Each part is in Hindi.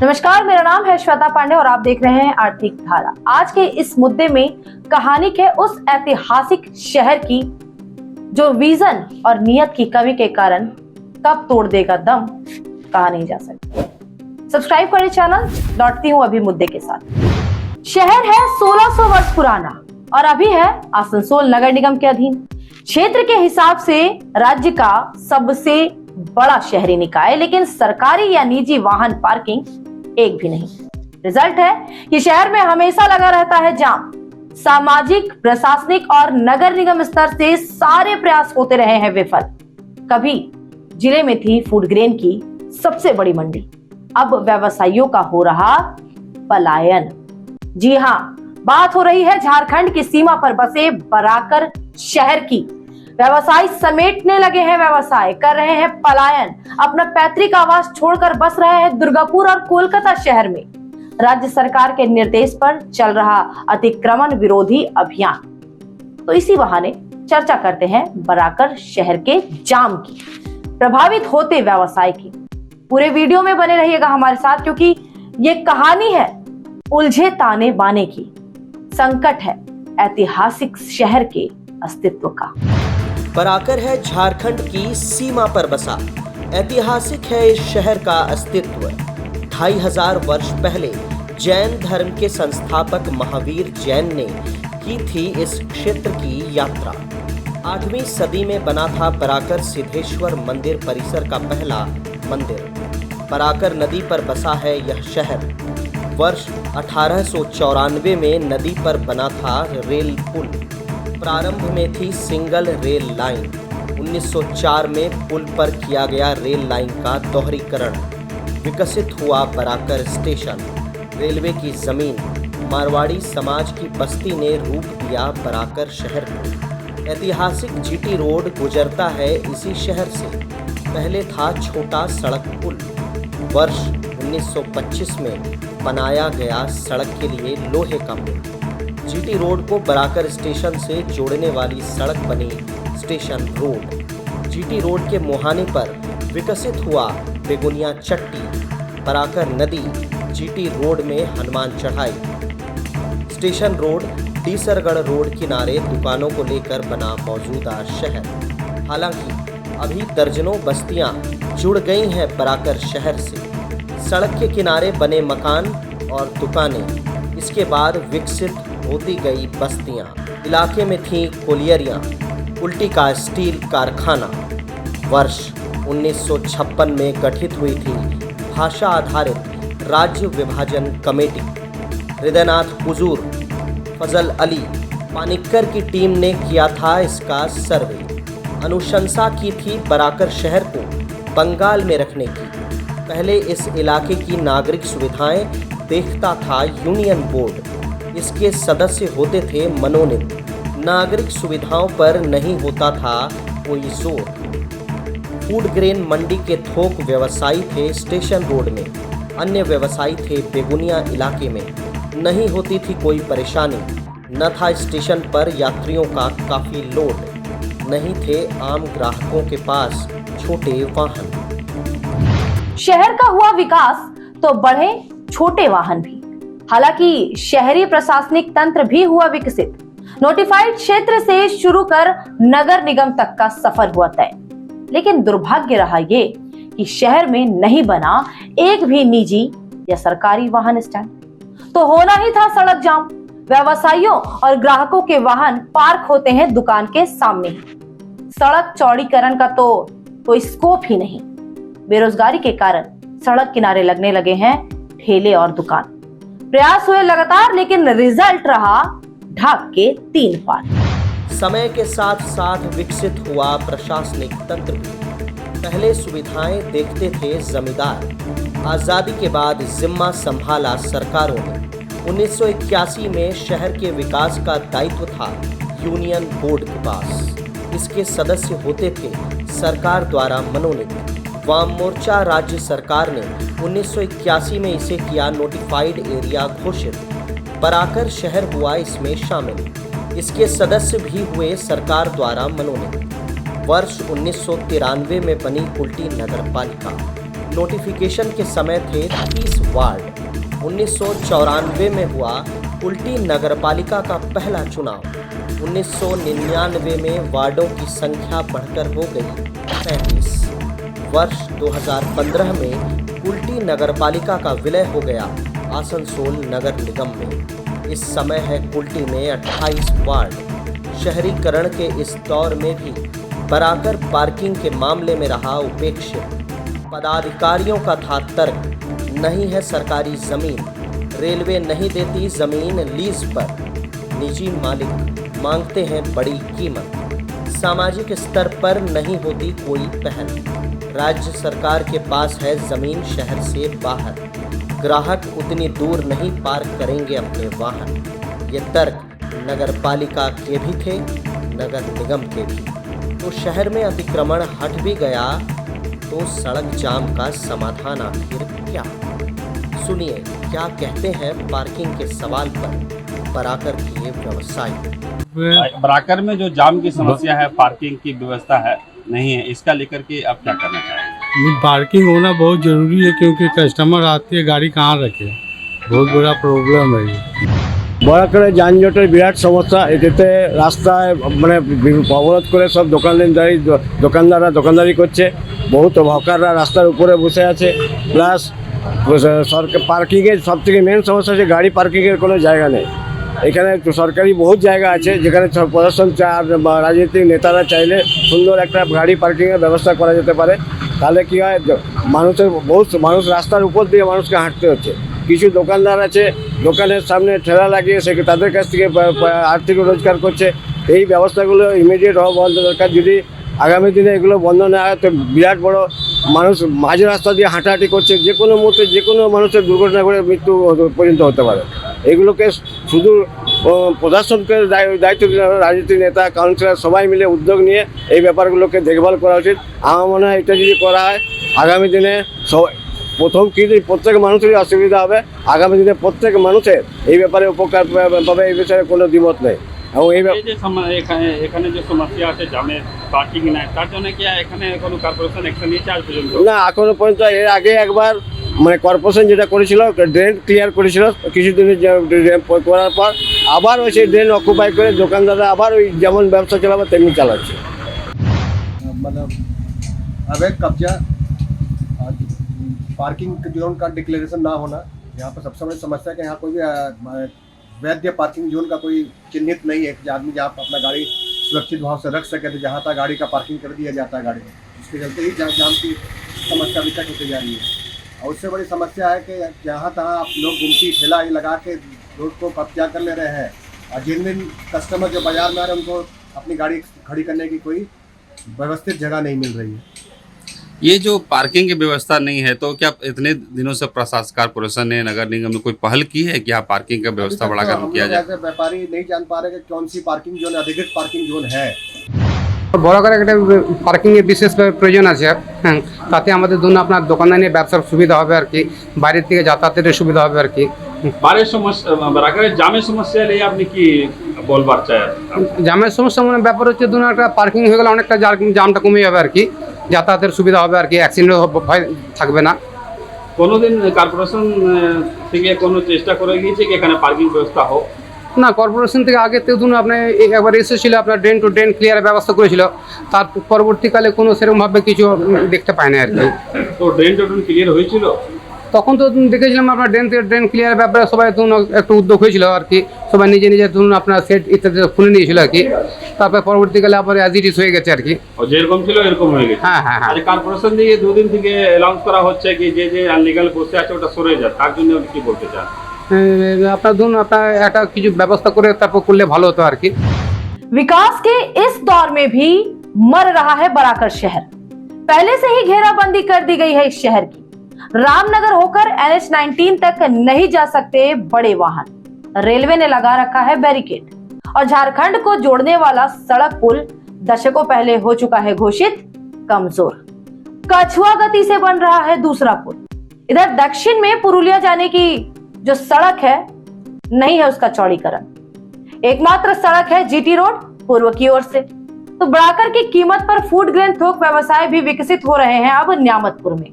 नमस्कार, मेरा नाम है श्वेता पांडे और आप देख रहे हैं आर्थिक धारा। आज के इस मुद्दे में कहानी है उस ऐतिहासिक शहर की जो विजन और नियत की कमी के कारण कब तोड़ देगा दम कहा नहीं जा सकता। सब्सक्राइब करें चैनल, लौटती हूँ अभी मुद्दे के साथ। शहर है 1600 वर्ष पुराना और अभी है आसनसोल नगर निगम के अधीन। क्षेत्र के हिसाब से राज्य का सबसे बड़ा शहरी निकाय, लेकिन सरकारी या निजी वाहन पार्किंग एक भी नहीं। रिजल्ट है कि शहर में हमेशा लगा रहता है जाम। सामाजिक, प्रशासनिक और नगर निगम स्तर से सारे प्रयास होते रहे हैं विफल। कभी जिले में थी फूड ग्रेन की सबसे बड़ी मंडी, अब व्यवसायियों का हो रहा पलायन। जी हां, बात हो रही है झारखंड की सीमा पर बसे बराकर शहर की। व्यवसाय समेटने लगे हैं, व्यवसाय कर रहे हैं पलायन, अपना पैतृक आवास छोड़कर बस रहे हैं दुर्गापुर और कोलकाता शहर में। राज्य सरकार के निर्देश पर चल रहा अतिक्रमण विरोधी अभियान। तो इसी बहाने चर्चा करते हैं बराकर शहर के जाम की, प्रभावित होते व्यवसाय की। पूरे वीडियो में बने रहिएगा हमारे साथ, क्योंकि ये कहानी है उलझे ताने बाने की। संकट है ऐतिहासिक शहर के अस्तित्व का। बराकर है झारखंड की सीमा पर बसा, ऐतिहासिक है इस शहर का अस्तित्व। 2500 वर्ष पहले जैन धर्म के संस्थापक महावीर जैन ने की थी इस क्षेत्र की यात्रा। 8वीं सदी में बना था बराकर सिद्धेश्वर मंदिर परिसर का पहला मंदिर। बराकर नदी पर बसा है यह शहर। वर्ष 1894 में नदी पर बना था रेल पुल। प्रारंभ में थी सिंगल रेल लाइन। 1904 में पुल पर किया गया रेल लाइन का दोहरीकरण। विकसित हुआ बराकर स्टेशन। रेलवे की जमीन, मारवाड़ी समाज की बस्ती ने रूप दिया बराकर शहर को। ऐतिहासिक जीटी रोड गुजरता है इसी शहर से। पहले था छोटा सड़क पुल। वर्ष 1925 में बनाया गया सड़क के लिए लोहे का पुल। जीटी रोड को बराकर स्टेशन से जोड़ने वाली सड़क बनी स्टेशन रोड। जीटी रोड के मुहाने पर विकसित हुआ बेगुनिया चट्टी। बराकर नदी जीटी रोड में हनुमान चढ़ाई। स्टेशन रोड डीसरगढ़ रोड किनारे दुकानों को लेकर बना मौजूदा शहर। हालांकि अभी दर्जनों बस्तियां जुड़ गई हैं बराकर शहर से। सड़क के किनारे बने मकान और दुकानें, इसके बाद विकसित होती गई बस्तियां। इलाके में थी कोलियरियां, उल्टी का स्टील कारखाना। वर्ष 1956 में गठित हुई थी भाषा आधारित राज्य विभाजन कमेटी। हृदयनाथ हुजूर, फजल अली पानिक्कर की टीम ने किया था इसका सर्वे। अनुशंसा की थी बराकर शहर को बंगाल में रखने की। पहले इस इलाके की नागरिक सुविधाएं देखता था यूनियन बोर्ड। इसके सदस्य होते थे मनोनीत। नागरिक सुविधाओं पर नहीं होता था कोई जोर। फूड ग्रेन मंडी के थोक व्यवसायी थे स्टेशन रोड में। अन्य व्यवसायी थे बेगुनिया इलाके में। नहीं होती थी कोई परेशानी। न था स्टेशन पर यात्रियों का काफ़ी लोड। नहीं थे आम ग्राहकों के पास छोटे वाहन। शहर का हुआ विकास तो बढ़े छोटे वाहन भी। हालांकि शहरी प्रशासनिक तंत्र भी हुआ विकसित। नोटिफाइड क्षेत्र से शुरू कर नगर निगम तक का सफर हुआ तय। लेकिन दुर्भाग्य रहा ये कि शहर में नहीं बना एक भी निजी या सरकारी वाहन स्टैंड। तो होना ही था सड़क जाम। व्यवसायियों और ग्राहकों के वाहन पार्क होते हैं दुकान के सामने ही। सड़क चौड़ीकरण का तो कोई स्कोप ही नहीं। बेरोजगारी के कारण सड़क किनारे लगने लगे हैं ठेले और दुकान। प्रयास हुए लगातार, लेकिन रिजल्ट रहा ढाक के 3 पार। समय के साथ साथ विकसित हुआ प्रशासनिक तंत्र भी। पहले सुविधाएं देखते थे जमींदार। आजादी के बाद जिम्मा संभाला सरकारों ने। 1981 में शहर के विकास का दायित्व था यूनियन बोर्ड के पास। इसके सदस्य होते थे सरकार द्वारा मनोनीत। वाम मोर्चा राज्य सरकार ने 1981 में इसे किया नोटिफाइड एरिया घोषित। बराकर शहर हुआ इसमें शामिल। इसके सदस्य भी हुए सरकार द्वारा मनोनीत। वर्ष 1993 में बनी उल्टी नगर पालिका। नोटिफिकेशन के समय थे 30 वार्ड। 1994 में हुआ कुल्टी नगरपालिका का पहला चुनाव। 1999 में वार्डों की संख्या बढ़कर हो गई 35। वर्ष 2015 में कुल्टी नगरपालिका का विलय हो गया आसनसोल नगर निगम में। इस समय है कुल्टी में 28 वार्ड। शहरीकरण के इस दौर में भी बराकर पार्किंग के मामले में रहा उपेक्षित। पदाधिकारियों का था तर्क, नहीं है सरकारी जमीन, रेलवे नहीं देती जमीन लीज पर, निजी मालिक मांगते हैं बड़ी कीमत, सामाजिक स्तर पर नहीं होती कोई पहल, राज्य सरकार के पास है जमीन शहर से बाहर, ग्राहक उतनी दूर नहीं पार्क करेंगे अपने वाहन। ये तर्क नगर पालिका के भी थे, नगर निगम के भी। तो शहर में अतिक्रमण हट भी गया तो सड़क जाम का समाधान आखिर क्या? सुनिए क्या कहते हैं पार्किंग के सवाल पर बराकर के व्यवसायी। बराकर में जो जाम की समस्या है, पार्किंग की व्यवस्था है नहीं है, इसका लेकर के आप क्या करना चाहेंगे? पार्किंग होना बहुत ज़रूरी है क्योंकि कस्टमर आते हैं, गाड़ी कहाँ रखे, बहुत बड़ा प्रॉब्लम है ये। বরাকরে যানজটের বিরাট সমস্যা। এতে রাস্তায় মানে অবরোধ করে সব দোকানদাররা দোকানদারি করছে। বহুত হকাররা রাস্তার উপরে বসে আছে। প্লাস সরকার পার্কিংয়ের সবথেকে মেন সমস্যা হচ্ছে গাড়ি পার্কিংয়ের কোনো জায়গা নেই। এখানে সরকারি বহুত জায়গা আছে যেখানে প্রশাসন বা রাজনৈতিক নেতারা চাইলে সুন্দর একটা গাড়ি পার্কিংয়ের ব্যবস্থা করা যেতে পারে। তাহলে কী হয়, মানুষ রাস্তার উপর দিয়ে মানুষকে হাঁটতে হচ্ছে। কিছু দোকানদার আছে দোকানের সামনে ঠেলা লাগিয়ে সে তাদের কাছ থেকে আর্থিক রোজগার করছে। এই ব্যবস্থাগুলো ইমিডিয়েট হওয়া বন্ধ দরকার। যদি আগামী দিনে এগুলো বন্ধ না হয় তো বিরাট বড় মানুষ মাঝ রাস্তা দিয়ে হাঁটাহাঁটি করছে, যে কোনো মুহূর্তে যে কোনো মানুষের দুর্ঘটনা করে মৃত্যু পর্যন্ত হতে পারে। এগুলোকে শুধু প্রশাসনকে দায়িত্ব দিতে হবে, রাজনীতিক নেতা কাউন্সিলর সবাই মিলে উদ্যোগ নিয়ে এই ব্যাপারগুলোকে দেখভাল করা উচিত। আমার মনে হয় এটা যদি করা হয় আগামী দিনে প্রথম কিন্তু প্রত্যেক মানুষেরই অসুবিধা হবে, আগামী দিনে প্রত্যেক মানুষের এই ব্যাপারে উপকার পাবে, এই বিষয়ে কোনো দ্বিমত নেই। এবং এই এখানে যে সমস্যা আছে জামের পার্কিং নাই, তার জন্য কি এখানে কোনো কর্পোরেশন অ্যাকশন নিয়েছে আজ পর্যন্ত? না, এখনো পর্যন্ত। এর আগে একবার মানে কর্পোরেশন যেটা করেছিল ড্রেন ক্লিয়ার করেছিল কিছুদিনের ড্রেন করার পর আবার ওই সেই ড্রেন অকুপাই করে দোকানদাররা আবার ওই যেমন ব্যবসা চালাবে তেমনি চালাচ্ছে। मतलब अवैध कब्जा, पार्किंग जोन का डिक्लेरेशन ना होना, यहाँ पर सबसे बड़ी समस्या है कि यहाँ कोई भी वैध पार्किंग जोन का कोई चिन्हित नहीं है कि आदमी जहाँ पर अपना गाड़ी सुरक्षित भाव से रख सके, तो जहाँ तक गाड़ी का पार्किंग कर दिया जाता है गाड़ी में। इसके चलते ही जाम की समस्या अभी तक होती जा रही है। और उससे बड़ी समस्या है कि जहाँ तहाँ आप लोग गुमटी ठेला लगा के रोड को कब्जा कर ले रहे हैं, और जिन दिन कस्टमर जो बाजार में आ रहे हैं उनको अपनी गाड़ी खड़ी करने की कोई व्यवस्थित जगह नहीं मिल रही है। ये जो पार्किंग की व्यवस्था नहीं है, तो क्या इतने दिनों से प्रशासन कॉर्पोरेशन ने नगर निगम ने कोई पहल की है कि यहाँ पार्किंग का व्यवस्था बढ़ाकर किया जाए? व्यापारी नहीं जान पा रहे कि कौन सी पार्किंग जोन अधिकृत पार्किंग जोन है। বড় করে একটা পার্কিংয়ের বিশেষ প্রয়োজন আছে। হ্যাঁ, তাতে আমাদের জন্য আপনার দোকানদারি ব্যবসার সুবিধা হবে আর কি, বাইরের থেকে যাতায়াতের সুবিধা হবে আর কি। বারের সমস্যা, বরাকরের জামের সমস্যা নিয়ে আপনি কি বলবার চাই? জামের সমস্যা মানে ব্যাপার হচ্ছে ধরুন একটা পার্কিং হয়ে গেলে অনেকটা জামটা কমে যাবে আর কি, যাতায়াতের সুবিধা হবে আর কি, অ্যাক্সিডেন্ট ভয় থাকবে না। কোনোদিন কর্পোরেশন থেকে কোনো চেষ্টা করে গিয়েছে কি এখানে পার্কিং ব্যবস্থা হোক? না, কর্পোরেশন থেকে আগে তো ধরুন আপনার একবার এসেছিল, আপনার ড্রেন টু ড্রেন ক্লিয়ারের ব্যবস্থা করেছিল, তার পরবর্তীকালে কোনো সেরকমভাবে কিছু দেখতে পায় না আর কি। তো ড্রেন টু ড্রেন ক্লিয়ার হয়েছিল? তখন তো দেখেছিলাম আপনার ড্রেন ক্লিয়ারের ব্যাপারে সবাই ধরুন একটু উদ্যোগ হয়েছিল আর কি, সবাই নিজে নিজে ধরুন আপনার সেট ইত্যাদি খুলে নিয়েছিল আর কি। তারপরে পরবর্তীকালে আবার অ্যাজ ইট ইজ হয়ে গেছে আর কি, যেরকম ছিল এরকম হয়ে গেছে। হ্যাঁ হ্যাঁ হ্যাঁ। আর কর্পোরেশন থেকে দুদিন থেকে অ্যানাউন্স করা হচ্ছে কি যে আনলিগাল বসে আছে ওটা সরে যায়, তার জন্য আপনি কি বলতে চান? আপনার ধরুন আপনার একটা কিছু ব্যবস্থা করে তারপর করলে ভালো হতো আর কি। विकास के इस दौर में भी मर रहा है बराकर शहर। पहले से ही घेराबंदी कर दी गई है इस शहर की। रामनगर होकर NH-19 तक नहीं जा सकते बड़े वाहन। रेलवे ने लगा रखा है बैरिकेड और झारखंड को जोड़ने वाला सड़क पुल दशकों पहले हो चुका है घोषित कमजोर। कछुआ गति से बन रहा है दूसरा पुल। इधर दक्षिण में पुरुलिया जाने की जो सड़क है नहीं है उसका चौड़ीकरण। एकमात्र सड़क है GT रोड पूर्व की ओर से। तो बराकर की कीमत पर फूड ग्रेन थोक व्यवसाय भी विकसित हो रहे हैं अब न्यामतपुर में।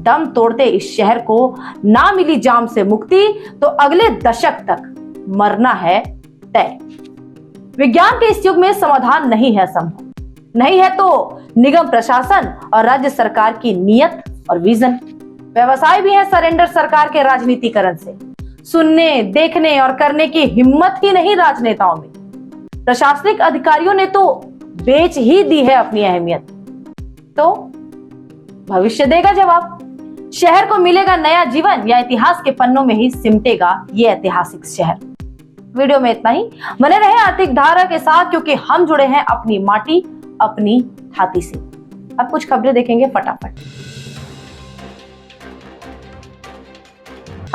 दम तोड़ते इस शहर को ना मिली जाम से मुक्ति तो अगले दशक तक मरना है तय। विज्ञान के इस युग में समाधान नहीं है संभव, नहीं है तो निगम प्रशासन और राज्य सरकार की नीयत और विजन। व्यवसाय भी है सरेंडर सरकार के राजनीतिकरण से। सुनने, देखने और करने की हिम्मत ही नहीं राजनेताओं में। प्रशासनिक अधिकारियों ने तो बेच ही दी है अपनी अहमियत। तो भविष्य देगा जवाब। शहर को मिलेगा नया जीवन या इतिहास के पन्नों में ही सिमटेगा ये ऐतिहासिक शहर। वीडियो में इतना ही। बने रहे आर्थिक धारा के साथ, क्योंकि हम जुड़े हैं अपनी माटी, अपनी छाती से। अब कुछ खबरें देखेंगे फटाफट।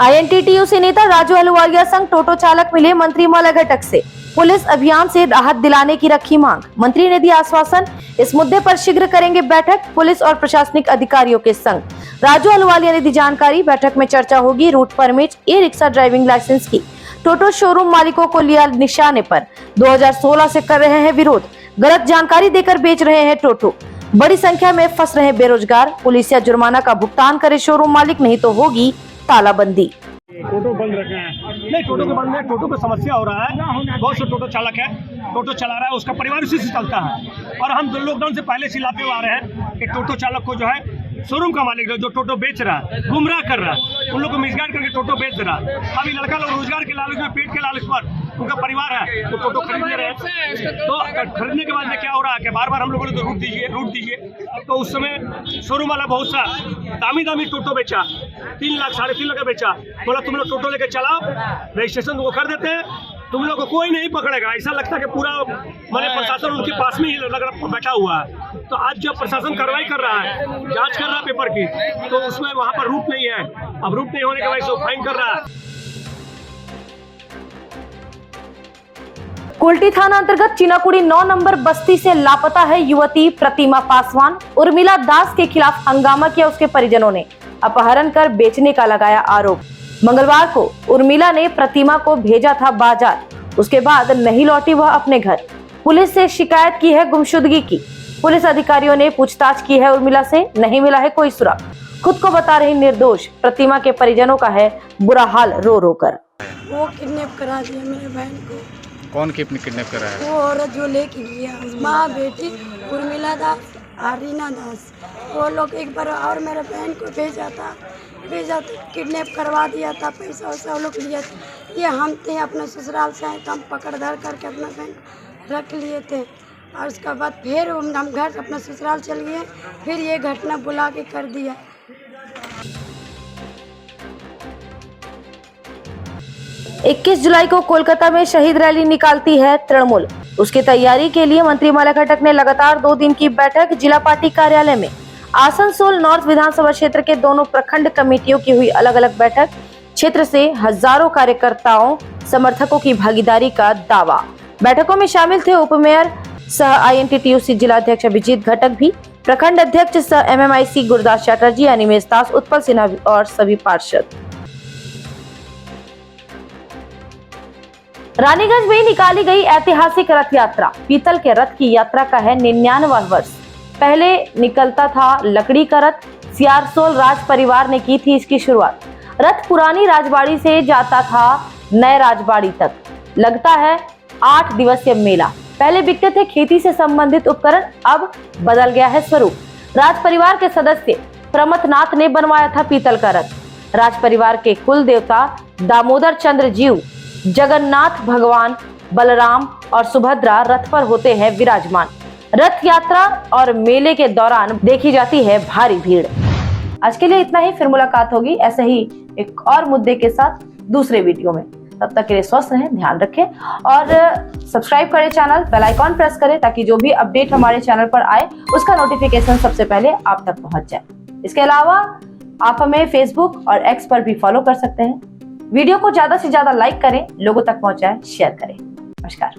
INTTUC नेता राजू अहलुवालिया संग टोटो चालक मिले मंत्री मौला घटक से। पुलिस अभियान से राहत दिलाने की रखी मांग। मंत्री ने दिया आश्वासन, इस मुद्दे पर शीघ्र करेंगे बैठक पुलिस और प्रशासनिक अधिकारियों के संग। राजू अहलुवालिया ने दी जानकारी, बैठक में चर्चा होगी route permit, e rickshaw driving licence की। टोटो शोरूम मालिकों को लिया निशाने पर, 2016 से कर रहे हैं विरोध। गलत जानकारी देकर बेच रहे हैं टोटो। बड़ी संख्या में फंस रहे बेरोजगार। पुलिस या जुर्माना का भुगतान करे शोरूम मालिक, नहीं तो होगी तालाबंदी। टोटो बंद रखे हैं। नहीं, टोटो के बंद में टोटो को समस्या हो रहा है। बहुत से टोटो चालक है, टोटो चला रहा है, उसका परिवार उसी से चलता है। और हम लॉकडाउन से पहले चिल्लाते हुए आ रहे हैं कि टोटो चालक को जो है शोरूम का मालिक जो टोटो बेच रहा है, गुमराह कर रहा है, उन लोग को मिसगाइड करके टोटो बेच रहा है। अभी लड़का लोग रोजगार के लालच में, पेट के लालच पर उनका परिवार है तो टोटो खरीदने रहे। तो खरीदने के बाद में क्या हो रहा है कि बार बार हम लोगों ने तो रूट दीजिए। तो उस समय शोरूम वाला बहुत सा दामी टोटो बेचा, 3 लाख 3.5 लाख का बेचा। बोला तुम लोग टोटो लेके चलाओ, रजिस्ट्रेशन तुमको कर देते हैं, तुम लोग को कोई नहीं पकड़ेगा। ऐसा लगता है कि पूरा मैंने प्रशासन उनके पास में ही लग रहा बैठा हुआ है। तो आज जब प्रशासन कार्रवाई कर रहा है, जांच कर रहा है पेपर की, तो उसमें वहाँ पर रूट नहीं है। अब रूट नहीं होने के वजह से फाइन कर रहा है। कुल्टी थाना अंतर्गत चीनाकुड़ी 9 नंबर बस्ती से लापता है युवती प्रतिमा पासवान। उर्मिला दास के खिलाफ हंगामा किया उसके परिजनों ने। अपहरण कर बेचने का लगाया आरोप। मंगलवार को उर्मिला ने प्रतिमा को भेजा था बाजार, उसके बाद नहीं लौटी वह अपने घर। पुलिस से शिकायत की है गुमशुदगी की। पुलिस अधिकारियों ने पूछताछ की है उर्मिला से, नहीं मिला है कोई सुराग। खुद को बता रही निर्दोष प्रतिमा के परिजनों का है बुरा हाल रो रो कर। वो किडनैप करा दिया मेरे बहन को। कौन किडनैप करा है? वो औरत जो लेके गया, माँ बेटी उर्मिला दास और रीना दास, वो लोग एक बार और मेरे बहन को भेजा था, किडनैप करवा दिया था, पैसा वैसा वो लोग लिया था। ये हम थे अपने ससुराल से आए तो हम पकड़ धर करके अपना बहन रख लिए थे। और उसके बाद फिर हम घर अपना ससुराल चल गए, फिर ये घटना बुला के कर दिया। इक्कीस जुलाई को कोलकाता में शहीद रैली निकालती है तृणमूल। उसकी तैयारी के लिए मंत्री मौला घटक ने लगातार 2 दिन की बैठक जिला पार्टी कार्यालय में। आसनसोल नॉर्थ विधानसभा क्षेत्र के दोनों प्रखंड कमेटियों की हुई अलग अलग बैठक। क्षेत्र से हजारों कार्यकर्ताओं समर्थकों की भागीदारी का दावा। बैठकों में शामिल थे उप मेयर सह INTTUC जिला अध्यक्ष अभिजीत घटक भी, प्रखंड अध्यक्ष सह MMIC गुरदास चैटर्जी, अनिमेश दास, उत्पल सिन्हा और सभी पार्षद। रानीगंज में निकाली गई ऐतिहासिक रथ यात्रा। पीतल के रथ की यात्रा का है 99वां वर्ष। पहले निकलता था लकड़ी का रथ। सियारसोल राज परिवार ने की थी इसकी शुरुआत। रथ पुरानी राजबाड़ी से जाता था नए राजबाड़ी तक। लगता है 8 दिवसीय मेला। पहले बिकते थे खेती से संबंधित उपकरण, अब बदल गया है स्वरूप। राज परिवार के सदस्य प्रमथनाथ ने बनवाया था पीतल का रथ। राज परिवार के कुल देवता दामोदर चंद्र जीव, जगन्नाथ भगवान, बलराम और सुभद्रा रथ पर होते हैं विराजमान। रथ यात्रा और मेले के दौरान देखी जाती है भारी भीड़। आज के लिए इतना ही, फिर मुलाकात होगी ऐसे ही एक और मुद्दे के साथ दूसरे वीडियो में। तब तक के लिए स्वस्थ रहें, ध्यान रखें और सब्सक्राइब करें चैनल, बेल आइकॉन प्रेस करें ताकि जो भी अपडेट हमारे चैनल पर आए उसका नोटिफिकेशन सबसे पहले आप तक पहुंच जाए। इसके अलावा आप हमें फेसबुक और X पर भी फॉलो कर सकते हैं। वीडियो को ज्यादा से ज्यादा लाइक करें, लोगों तक पहुंचाएं, शेयर करें। नमस्कार।